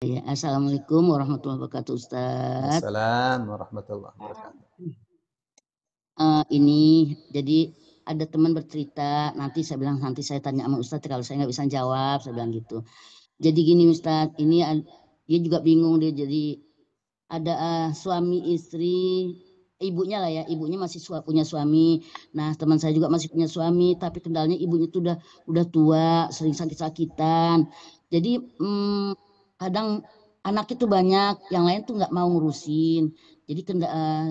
Ya, Assalamualaikum warahmatullahi wabarakatuh, Ustadz. Assalamualaikum warahmatullahi wabarakatuh. Ini jadi ada teman bercerita, nanti saya bilang nanti saya tanya sama Ustadz kalau saya nggak bisa jawab, saya bilang gitu. Jadi gini Ustadz, ini dia juga bingung dia jadi ada suami istri, ibunya lah ya, ibunya masih punya suami. Nah teman saya juga masih punya suami, tapi kendalanya ibunya tuh udah tua, sering sakit-sakitan. Jadi kadang anak itu banyak, yang lain tuh nggak mau ngurusin. Jadi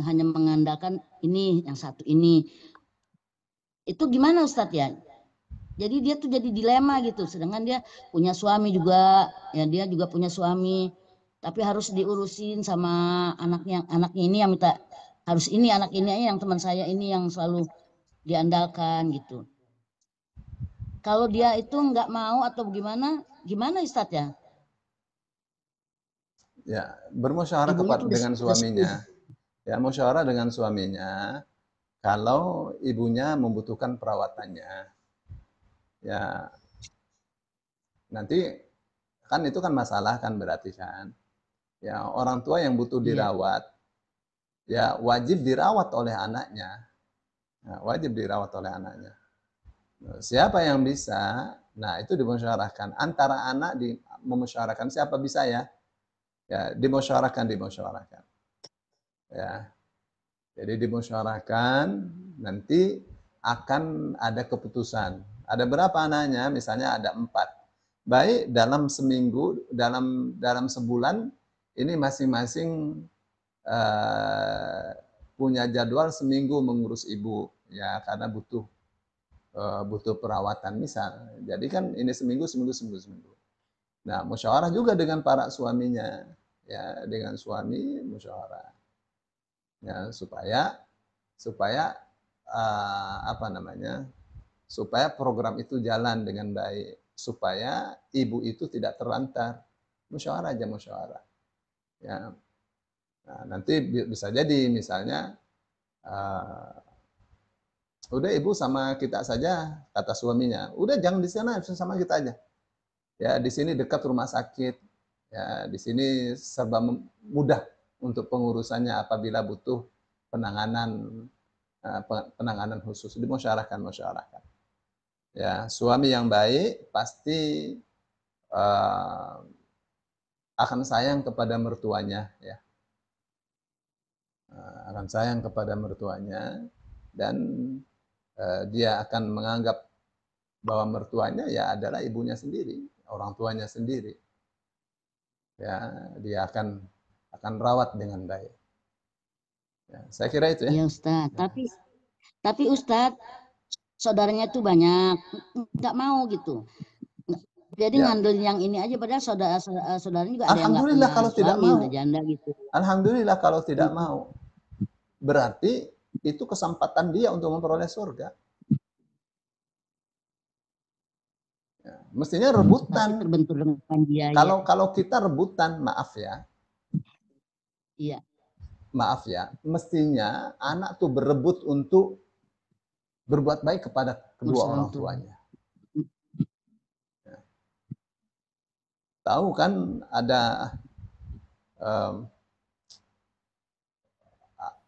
hanya mengandalkan ini, yang satu ini. Itu gimana Ustadz ya? Jadi dia tuh jadi dilema gitu. Sedangkan dia punya suami juga, ya dia juga punya suami. Tapi harus diurusin sama anaknya ini yang minta harus ini anak ini yang teman saya ini yang selalu diandalkan gitu. Kalau dia itu nggak mau atau gimana Ustadz ya? Ya, bermusyawarah Ibunya tuh dengan udah sepuh. suaminya. Ya, musyawarah dengan suaminya. Kalau ibunya membutuhkan perawatannya, ya nanti kan itu kan masalah kan berarti kan. Ya, orang tua yang butuh Iya. dirawat, ya wajib dirawat oleh anaknya. Ya, wajib dirawat oleh anaknya. Siapa yang bisa? Nah, itu dimusyawarahkan. Antara anak memusyawarahkan siapa bisa ya? Ya, dimusyawarahkan. Ya, jadi dimusyawarahkan, nanti akan ada keputusan. Ada berapa anaknya? Misalnya ada 4. Baik dalam seminggu, dalam sebulan, ini masing-masing punya jadwal seminggu mengurus ibu, ya karena butuh perawatan misal. Jadi kan ini seminggu. Nah, musyawarah juga dengan para suaminya, ya dengan suami musyawarah, ya supaya apa namanya, supaya program itu jalan dengan baik, supaya ibu itu tidak terlantar. Musyawarah aja musyawarah. Ya, nah, nanti bisa jadi misalnya udah ibu sama kita saja, kata suaminya. Udah jangan di sana, sama kita aja. Ya di sini dekat rumah sakit. Ya di sini serba mudah untuk pengurusannya apabila butuh penanganan penanganan khusus. Musyawarahkan. Ya, suami yang baik pasti uh, akan sayang kepada mertuanya, ya. Akan sayang kepada mertuanya dan dia akan menganggap bahwa mertuanya ya adalah ibunya sendiri, orang tuanya sendiri. Ya, dia akan rawat dengan baik. Ya, saya kira itu ya. Iya Ustadz. Ya. Tapi Ustadz saudaranya tuh banyak, nggak mau gitu. Jadi Ya, ngandelin yang ini aja padahal saudaranya juga ada yang nggak alhamdulillah punya kalau tidak suami, udah mau. janda gitu. Alhamdulillah kalau tidak mau. Berarti itu kesempatan dia untuk memperoleh surga. Ya, mestinya Tapi rebutan. terbentur dengan biaya. Kalau kita rebutan, maaf ya, Iya. mestinya anak tuh berebut untuk berbuat baik kepada Ngurus kedua orang orang tua. tuanya. Ya. Tahu kan um,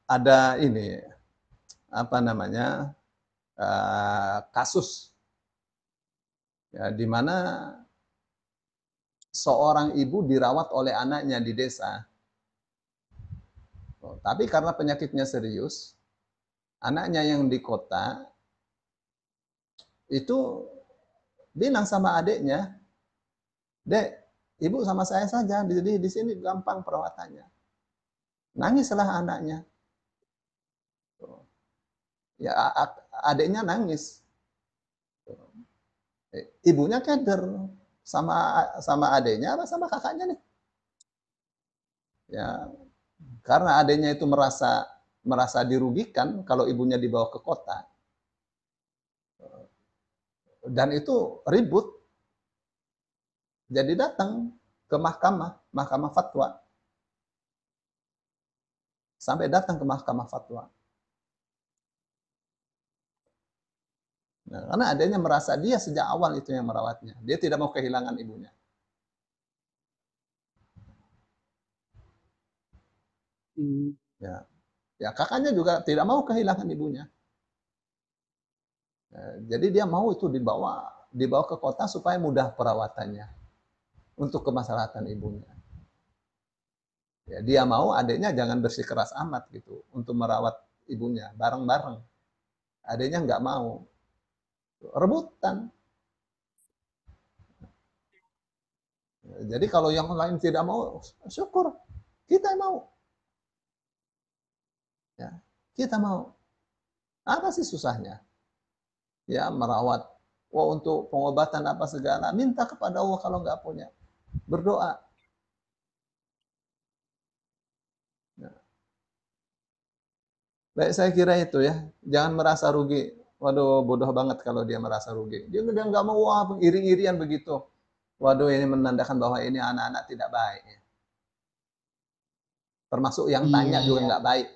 ada ini apa namanya kasus ya, di mana seorang ibu dirawat oleh anaknya di desa. Tapi karena penyakitnya serius, anaknya yang di kota itu bilang sama adiknya, "Dek, ibu sama saya saja di sini gampang perawatannya." Nangislah anaknya. Ya adiknya nangis. Ibunya keder sama adiknya apa sama kakaknya nih. Ya, karena adiknya itu merasa dirugikan kalau ibunya dibawa ke kota. Dan itu ribut. Jadi datang ke mahkamah fatwa. Sampai datang ke mahkamah fatwa. Nah, karena adanya merasa dia sejak awal itu yang merawatnya. Dia tidak mau kehilangan ibunya. Ya, ya kakaknya juga tidak mau kehilangan ibunya. Jadi dia mau itu dibawa ke kota supaya mudah perawatannya untuk kemaslahatan ibunya. Ya, dia mau adiknya jangan bersikeras amat gitu untuk merawat ibunya bareng-bareng. Adiknya nggak mau, rebutan. Jadi kalau yang lain tidak mau, syukur kita mau. Ya, kita mau. Apa sih susahnya? Ya merawat. Wah untuk pengobatan apa segala, minta kepada Allah kalau nggak punya. Berdoa. Nah, baik saya kira itu ya. Jangan merasa rugi. Waduh bodoh banget kalau dia merasa rugi. Dia nggak mau wah iri-irian begitu. Waduh ini menandakan bahwa ini anak-anak tidak baik. Termasuk yang tanya Iya. juga nggak baik.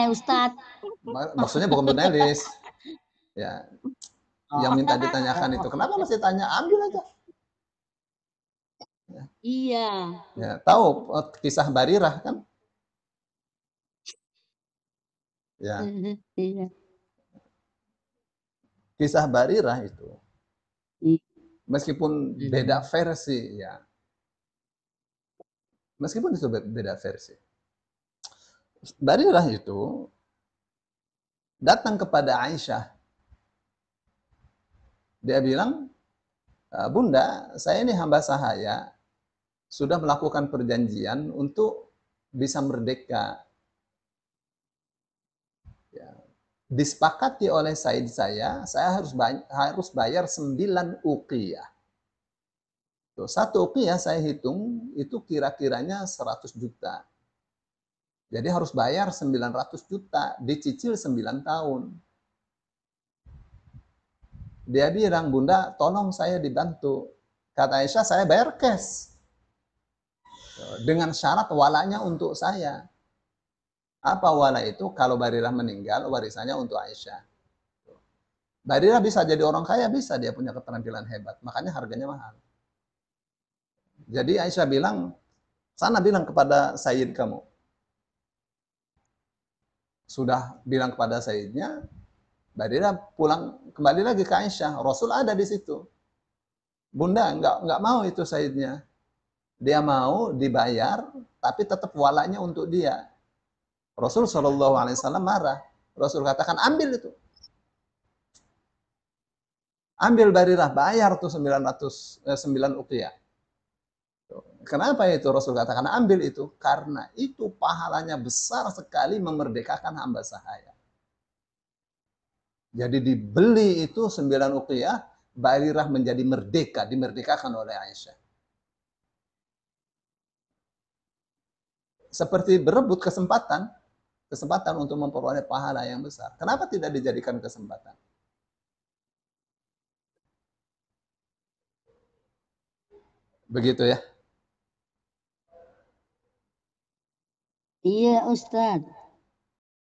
Ustadz. Maksudnya bukan Bu Nelis. Ya, yang Oh. minta ditanyakan itu. Kenapa masih tanya? Ambil aja. Ya, Iya. ya tahu kisah Barirah kan? Ya, Iya. kisah Barirah itu Iya. meskipun beda versi ya. Meskipun itu beda versi. Barirah itu datang kepada Aisyah. Dia bilang, Bunda, saya ini hamba sahaya sudah melakukan perjanjian untuk bisa merdeka. Ya. Disepakati oleh Said saya harus bayar 9 uqiyah. Tuh, satu uqiyah saya hitung itu kira-kiranya 100 juta. Jadi harus bayar 900 juta, dicicil 9 tahun. Dia bilang, Bunda, tolong saya dibantu. Kata Aisyah, saya bayar cash. Dengan syarat walanya untuk saya. Apa wala itu? Kalau Barirah meninggal, warisannya untuk Aisyah. Barirah bisa jadi orang kaya, bisa. Dia punya keterampilan hebat. Makanya harganya mahal. Jadi Aisyah bilang, sana bilang kepada Sayyid kamu. Sudah bilang kepada Sayyidnya, Barirah pulang kembali lagi ke Aisyah. Rasul ada di situ. Bunda nggak mau itu Sayyidnya. Dia mau dibayar, tapi tetap walanya untuk dia. Rasul Shallallahu Alaihi Wasallam marah. Rasul katakan ambil itu, ambil Barirah, bayar tuh 9 uqiyah. Kenapa itu Rasul katakan ambil itu? Karena itu pahalanya besar sekali memerdekakan hamba sahaya. Jadi dibeli itu 9 uqiyah, Barirah menjadi merdeka, dimerdekakan oleh Aisyah. Seperti berebut kesempatan, kesempatan untuk memperoleh pahala yang besar. Kenapa tidak dijadikan kesempatan? Begitu ya. Iya, Ustadz.